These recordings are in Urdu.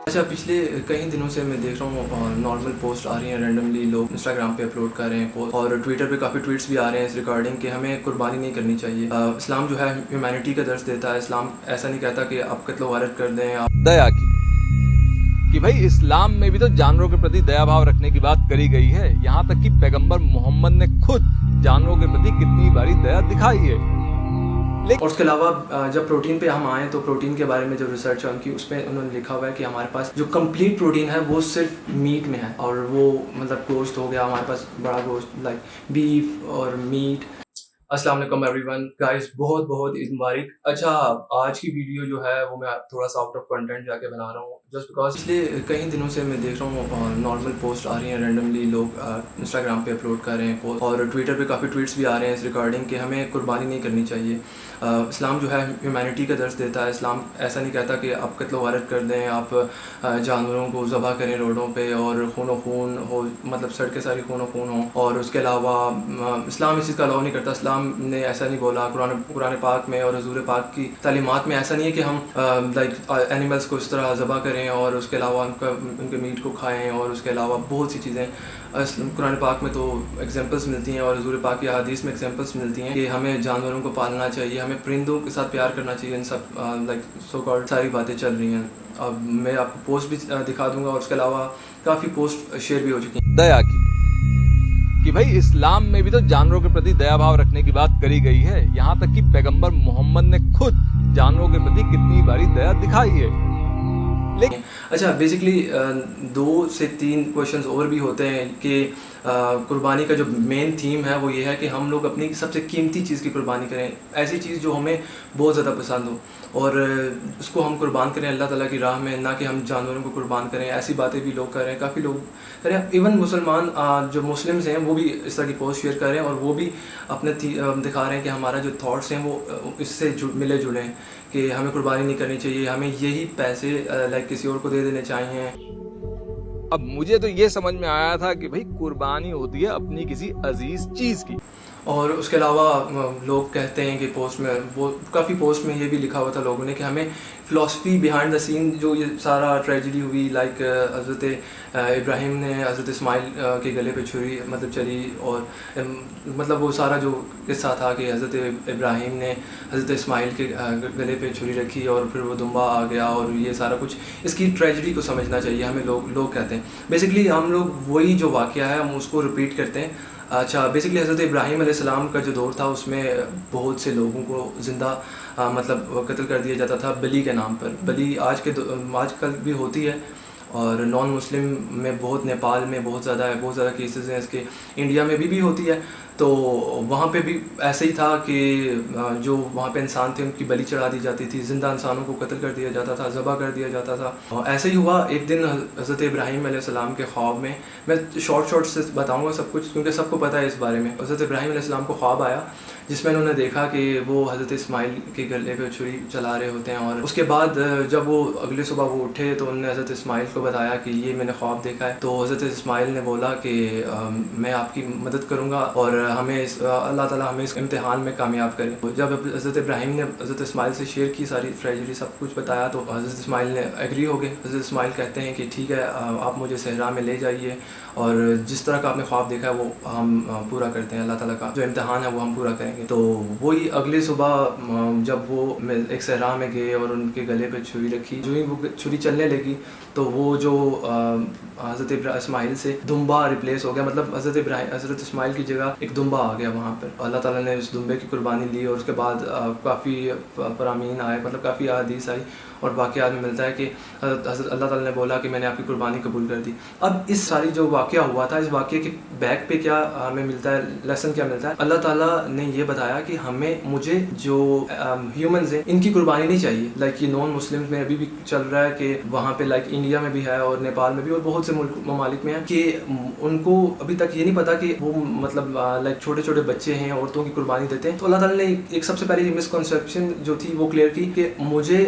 اچھا، پچھلے کئی دنوں سے میں دیکھ رہا ہوں نارمل پوسٹ آ رہی ہیں، رینڈملی لوگ انسٹاگرام پہ اپلوڈ کر رہے ہیں پوسٹ، اور ٹویٹر پہ کافی ٹویٹس بھی آ رہے ہیں اس ریکارڈنگ کہ ہمیں قربانی نہیں کرنی چاہیے. اسلام جو ہے ہیومینٹی کا درس دیتا ہے. اسلام ایسا نہیں کہتا کہ آپ قتل و غارت کر دیں. دیا کی کہ بھائی اسلام میں بھی تو جانوروں کے پرتی دیا بھاؤ رکھنے کی بات کری گئی ہے. یہاں تک کہ پیغمبر محمد نے خود جانوروں کے پرتی کتنی باری دیا دکھائی ہے. اور اس کے علاوہ جب پروٹین پہ ہم آئیں تو پروٹین کے بارے میں جو ریسرچ ہے ان کی، اس میں انہوں نے لکھا ہوا ہے کہ ہمارے پاس جو کمپلیٹ پروٹین ہے وہ صرف میٹ میں ہے، اور وہ مطلب گوشت ہو گیا ہمارے پاس، بڑا گوشت لائک بیف اور میٹ. السلام علیکم ایوری ون گائز، بہت بہت عید مبارک. اچھا، آج کی ویڈیو جو ہے وہ میں تھوڑا سا آؤٹ آف کنٹینٹ جا کے بنا رہا ہوں، جسٹ بیکاز پچھلے کئی دنوں سے میں دیکھ رہا ہوں نارمل پوسٹ آ رہی ہیں، رینڈملی لوگ انسٹاگرام پہ اپلوڈ کر رہے ہیں پوسٹ، اور ٹویٹر پہ کافی ٹویٹس بھی آ رہے ہیں اس ریکارڈنگ کہ ہمیں قربانی نہیں کرنی چاہیے. اسلام جو ہے ہیومینٹی کا درس دیتا ہے. اسلام ایسا نہیں کہتا کہ آپ قتل و غارت کر دیں، آپ جانوروں کو ذبح کریں روڈوں پہ اور خون و خون ہو، مطلب سڑکیں ساری خون و خون ہوں. اور اس کے علاوہ اسلام اس چیز کا الاؤ نہیں کرتا. اسلام نے ایسا نہیں بولا، قرآن پاک میں اور حضور پاک کی تعلیمات میں ایسا نہیں ہے کہ ہم لائک اینیملس کو اس طرح ذبح کریں اور اس کے علاوہ ان کے میٹ کو کھائیں. اور اس کے علاوہ بہت سی چیزیں قرآن پاک میں تو ایگزامپلس ملتی ہیں، اور حضور پاک کی احادیث میں ایگزامپلس ملتی ہیں کہ ہمیں جانوروں کو پالنا چاہیے، ہمیں پرندوں کے ساتھ پیار کرنا چاہیے. ان سب لائک سو کالڈ ساری باتیں چل رہی ہیں. اب میں آپ کو پوسٹ بھی دکھا دوں گا، اور اس کے علاوہ کافی پوسٹ شیئر بھی ہو چکی ہیں. دیا کی کہ بھائی اسلام میں بھی تو جانوروں کے پرتی دیا بھاؤ رکھنے کی بات کری گئی ہے. یہاں تک کہ پیغمبر محمد نے خود جانوروں کے پرتی کتنی باری دیا دکھائی ہے. اچھا، بیسکلی 2 سے 3 کویشچنز اور بھی ہوتے ہیں کہ قربانی کا جو مین تھیم ہے وہ یہ ہے کہ ہم لوگ اپنی سب سے قیمتی چیز کی قربانی کریں، ایسی چیز جو ہمیں بہت زیادہ پسند ہو، اور اس کو ہم قربان کریں اللہ تعالیٰ کی راہ میں، نہ کہ ہم جانوروں کو قربان کریں. ایسی باتیں بھی لوگ کر رہے ہیں، کافی لوگ کر رہے ہیں. ایون مسلمان جو مسلمز ہیں وہ بھی اس طرح کی پوسٹ شیئر کر رہے ہیں، اور وہ بھی اپنے دکھا رہے ہیں کہ ہمارا جو تھاٹس ہیں وہ اس سے ملے جلے ہیں کہ ہمیں قربانی نہیں کرنی چاہیے، ہمیں یہی پیسے لائک کسی اور کو دے دینے چاہیے. اب مجھے تو یہ سمجھ میں آیا تھا کہ بھئی قربانی ہوتی ہے اپنی کسی عزیز چیز کی. اور اس کے علاوہ لوگ کہتے ہیں کہ پوسٹ میں کافی پوسٹ میں یہ بھی لکھا ہوا تھا لوگوں نے کہ ہمیں فلاسفی بیہائنڈ دا سین جو یہ سارا ٹریجڈی ہوئی، لائک حضرت ابراہیم نے حضرت اسماعیل کے گلے پہ چھری مطلب چلی، اور مطلب وہ سارا جو قصہ تھا کہ حضرت ابراہیم نے حضرت اسماعیل کے گلے پہ چھری رکھی اور پھر وہ دمبا آ گیا، اور یہ سارا کچھ اس کی ٹریجڈی کو سمجھنا چاہیے ہمیں. لوگ کہتے ہیں بیسکلی ہم لوگ وہی جو واقعہ ہے ہم اس کو رپیٹ کرتے ہیں. اچھا، بیسکلی حضرت ابراہیم علیہ السلام کا جو دور تھا اس میں بہت سے لوگوں کو زندہ مطلب قتل کر دیا جاتا تھا بلی کے نام پر. بلی آج کل بھی ہوتی ہے، اور نان مسلم میں بہت، نیپال میں بہت زیادہ کیسز ہیں اس کے، انڈیا میں بھی ہوتی ہے. تو وہاں پہ بھی ایسے ہی تھا کہ جو وہاں پہ انسان تھے ان کی بلی چڑھا دی جاتی تھی، زندہ انسانوں کو قتل کر دیا جاتا تھا، ذبح کر دیا جاتا تھا. اور ایسے ہی ہوا ایک دن حضرت ابراہیم علیہ السلام کے خواب میں، میں شارٹ سے بتاؤں گا سب کچھ کیونکہ سب کو پتہ ہے اس بارے میں. حضرت ابراہیم علیہ السلام کو خواب آیا جس میں انہوں نے دیکھا کہ وہ حضرت اسماعیل کے گلے پہ چھری چلا رہے ہوتے ہیں. اور اس کے بعد جب وہ اگلے صبح وہ اٹھے تو انہوں نے حضرت اسماعیل کو بتایا کہ یہ میں نے خواب دیکھا ہے. تو حضرت اسماعیل نے بولا کہ میں آپ کی مدد کروں گا، اور ہمیں اللہ تعالیٰ ہمیں اس امتحان میں کامیاب کرے. جب حضرت ابراہیم نے حضرت اسماعیل سے شیئر کی ساری ٹریجڈی سب کچھ بتایا تو حضرت اسماعیل نے ایگری ہو گئے. حضرت اسماعیل کہتے ہیں کہ ٹھیک ہے، آپ مجھے صحرا میں لے جائیے، اور جس طرح کا آپ نے خواب دیکھا ہے وہ ہم پورا کرتے ہیں، اللہ تعالیٰ کا جو امتحان ہے وہ ہم پورا کریں گے. تو وہی اگلے صبح جب وہ ایک صحرا میں گئے اور ان کے گلے پہ چھری رکھی، جو ہی وہ چھری چلنے لگی تو وہ جو حضرت اسماعیل سے دمبا ریپلیس ہو گیا، مطلب حضرت اسماعیل کی جگہ ایک دمبا آ گیا وہاں پر. اللہ تعالیٰ نے اس دمبے کی قربانی لی، اور اس کے بعد کافی فرامین آئے، مطلب کافی احادیث آئی، اور واقعات میں ملتا ہے کہ حضرت اللہ تعالیٰ نے بولا کہ میں نے آپ کی قربانی قبول کر دی. اب اس ساری جو واقعہ ہوا تھا، اس واقعے کے بیک پہ کیا ہمیں ملتا ہے، لیسن کیا ملتا ہے؟ اللہ تعالیٰ نے یہ بتایا کہ مجھے جو ہیومنز ہیں ان کی قربانی نہیں چاہیے. لائک یہ نان مسلمز میں ابھی بھی چل رہا ہے کہ وہاں پہ لائک انڈیا میں بھی ہے اور نیپال میں بھی اور بہت سے ممالک میں ہے کہ ان کو ابھی تک یہ نہیں پتا کہ وہ مطلب لائک چھوٹے چھوٹے بچے ہیں عورتوں کی قربانی دیتے ہیں. تو اللہ تعالیٰ نے ایک سب سے پہلی مسکنسیپشن جو تھی وہ کلیئر کی کہ مجھے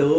2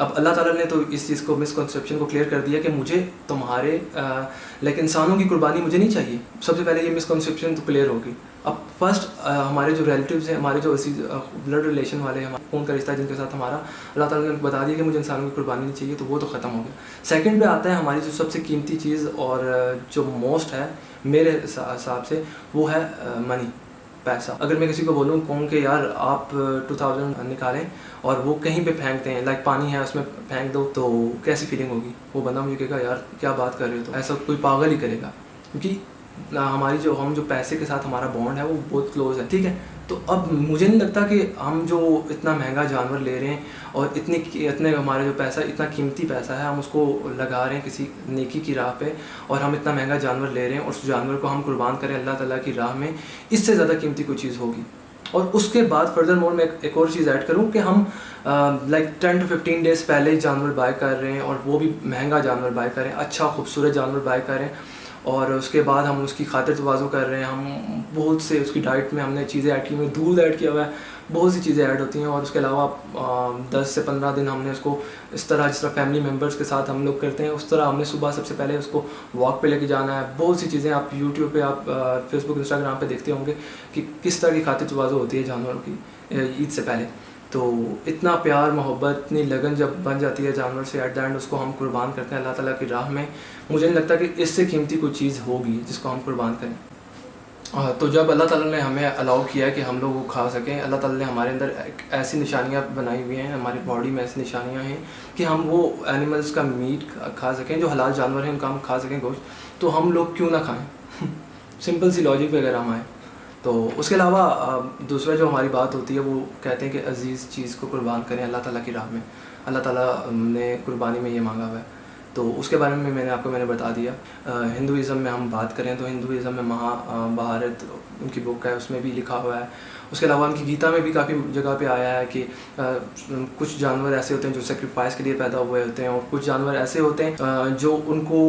اب اللہ تعالیٰ نے تو اس چیز کو مسکنسیپشن کو کلیئر کر دیا کہ مجھے تمہارے لیکن انسانوں کی قربانی مجھے نہیں چاہیے. سب سے پہلے یہ مسکنسیپشن تو کلیئر ہوگی. اب فرسٹ ہمارے جو ریلیٹیوز ہیں, ہمارے جو بلڈ ریلیشن والے ہیں, خون کا رشتہ جن کے ساتھ ہمارا, اللہ تعالیٰ نے بتا دیا کہ مجھے انسانوں کی قربانی نہیں چاہیے, تو وہ تو ختم ہو گیا. سیکنڈ پہ آتا ہے ہماری جو سب سے قیمتی چیز اور جو موسٹ ہے میرے حساب سے, وہ ہے منی, پیسہ. اگر میں کسی کو بولوں کہوں کہ یار آپ 2000 نکالیں اور وہ کہیں پہ پھینکتے ہیں, لائک پانی ہے اس میں پھینک دو, تو کیسی فیلنگ ہوگی؟ وہ بندہ مجھے کہے گا یار کیا بات کر رہے ہو, تو ایسا کوئی پاگل ہی کرے گا, کیونکہ ہماری جو پیسے کے ساتھ ہمارا بانڈ ہے وہ بہت کلوز ہے, ٹھیک ہے. تو اب مجھے نہیں لگتا کہ ہم جو اتنا مہنگا جانور لے رہے ہیں اور اتنے ہمارے جو پیسہ, اتنا قیمتی پیسہ ہے, ہم اس کو لگا رہے ہیں کسی نیکی کی راہ پہ, اور ہم اتنا مہنگا جانور لے رہے ہیں اور اس جانور کو ہم قربان کریں اللہ تعالیٰ کی راہ میں, اس سے زیادہ قیمتی کوئی چیز ہوگی. اور اس کے بعد فردر مور میں ایک اور چیز ایڈ کروں کہ ہم لائک 10 to 15 days پہلے جانور بائی کر رہے ہیں, اور وہ بھی مہنگا جانور بائی کر رہے ہیں, اچھا خوبصورت جانور بائی کر رہے ہیں, اور اس کے بعد ہم اس کی خاطر تواضع کر رہے ہیں. ہم بہت سے اس کی ڈائٹ میں ہم نے چیزیں ایڈ کی ہوئی, دودھ ایڈ کیا ہوا ہے, بہت سی چیزیں ایڈ ہوتی ہیں. اور اس کے علاوہ 10 سے 15 دن ہم نے اس کو اس طرح, جس طرح فیملی ممبرس کے ساتھ ہم لوگ کرتے ہیں, اس طرح ہم نے صبح سب سے پہلے اس کو واک پہ لے کے جانا ہے. بہت سی چیزیں آپ یوٹیوب پہ, آپ فیس بک, انسٹاگرام پہ دیکھتے ہوں گے کہ کس طرح کی خاطر تواضع ہوتی ہے جانوروں کی عید سے پہلے. تو اتنا پیار محبت, اتنی لگن جب بن جاتی ہے جانور سے, ایٹ دا اینڈ اس کو ہم قربان کرتے ہیں اللہ تعالیٰ کی راہ میں, مجھے نہیں لگتا کہ اس سے قیمتی کوئی چیز ہوگی جس کو ہم قربان کریں. تو جب اللہ تعالیٰ نے ہمیں الاؤ کیا ہے کہ ہم لوگ وہ کھا سکیں, اللہ تعالیٰ نے ہمارے اندر ایسی نشانیاں بنائی ہوئی ہیں, ہماری باڈی میں ایسی نشانیاں ہیں کہ ہم وہ اینیملس کا میٹ کھا سکیں, جو حلال جانور ہیں ان کا ہم کھا سکیں گوشت, تو ہم لوگ کیوں نہ کھائیں؟ سمپل سی لاجک وغیرہ ہم آئیں. تو اس کے علاوہ دوسرا جو ہماری بات ہوتی ہے, وہ کہتے ہیں کہ عزیز چیز کو قربان کریں اللہ تعالیٰ کی راہ میں. اللہ تعالیٰ نے قربانی میں یہ مانگا ہوا ہے, تو اس کے بارے میں میں نے بتا دیا. ہندوازم میں ہم بات کریں تو ہندوازم میں مہا بھارت ان کی بک ہے, اس میں بھی لکھا ہوا ہے. اس کے علاوہ ان کی گیتا میں بھی کافی جگہ پہ آیا ہے کہ کچھ جانور ایسے ہوتے ہیں جو سیکریفائس کے لیے پیدا ہوئے ہوتے ہیں, اور کچھ جانور ایسے ہوتے ہیں جو ان کو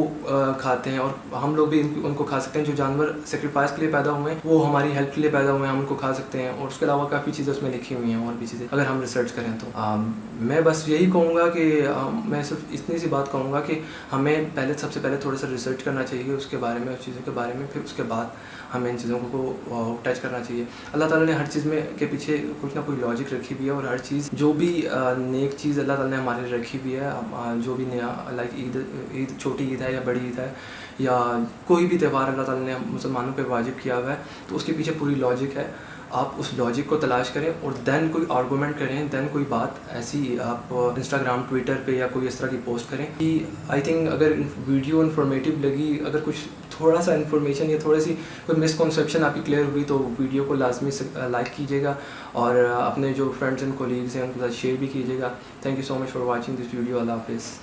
کھاتے ہیں, اور ہم لوگ بھی ان کو کھا سکتے ہیں. جو جانور سیکریفائس کے لیے پیدا ہوئے ہیں وہ ہماری ہیلپ کے لیے پیدا ہوئے ہیں, ہم ان کو کھا سکتے ہیں. اور اس کے علاوہ کافی چیزیں اس میں لکھی ہوئی ہیں, اور بھی چیزیں اگر ہم ریسرچ کریں تو. میں بس یہی کہوں گا کہ میں صرف اتنی سی بات کہوں گا کہ ہمیں سب سے پہلے تھوڑا سا ریسرچ کرنا چاہیے اس کے بارے میں, اس چیزوں کے بارے میں, پھر اس کے بعد ہمیں ان چیزوں کو ٹچ کرنا چاہیے. اللہ تعالیٰ نے ہر چیز میں کے پیچھے کچھ نہ کوئی لاجک رکھی ہوئی ہے, اور ہر چیز جو بھی نیک چیز اللہ تعالیٰ نے ہمارے لیے رکھی ہوئی ہے, جو بھی نیا لائک عید چھوٹی عید ہے یا بڑی عید ہے یا کوئی بھی تہوار اللہ تعالیٰ نے مسلمانوں پہ واجب کیا ہوا ہے, تو اس کے پیچھے پوری لاجک ہے. آپ اس لاجک کو تلاش کریں اور دین کوئی آرگومنٹ کریں, دین کوئی بات ایسی آپ انسٹاگرام ٹویٹر پہ یا کوئی اس طرح کی پوسٹ کریں. کہ آئی تھنک اگر ویڈیو انفارمیٹیو لگی, اگر کچھ تھوڑا سا انفارمیشن یا تھوڑی سی کوئی مسکنسیپشن آپ کی کلیئر ہوئی, تو ویڈیو کو لازمی لائک کیجیے گا, اور اپنے جو فرینڈس اینڈ کولیگز ہیں ان کے ساتھ شیئر بھی کیجیے گا. Thank you so much for watching this video. اللہ حافظ.